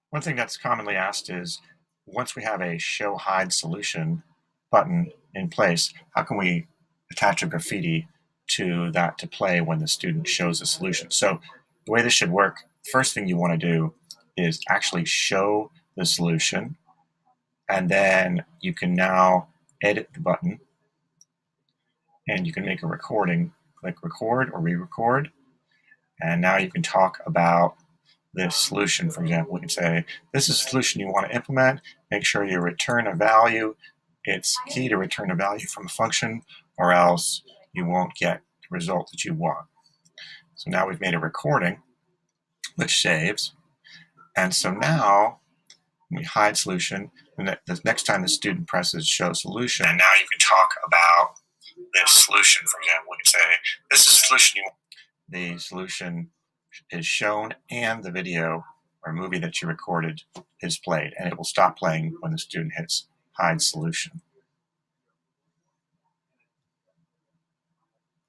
One thing that's commonly asked is, once we have a show hide solution button in place, how can we attach a graffiti to that to play when the student shows the solution? So the way this should work, first thing you want to do is actually show the solution, and then you can now edit the button, and you can make a recording. Click record or re-record, and now you can talk about this solution. For example, we can say, this is a solution you want to implement. Make sure you return a value. It's key to return a value from a function, or else you won't get the result that you want. So now we've made a recording, which saves. And so now we hide solution, and the next time the student presses show solution, and now you can talk about this solution. For example, we can say, this is a solution you want. The solution is shown, and the video or movie that you recorded is played, and it will stop playing when the student hits hide solution.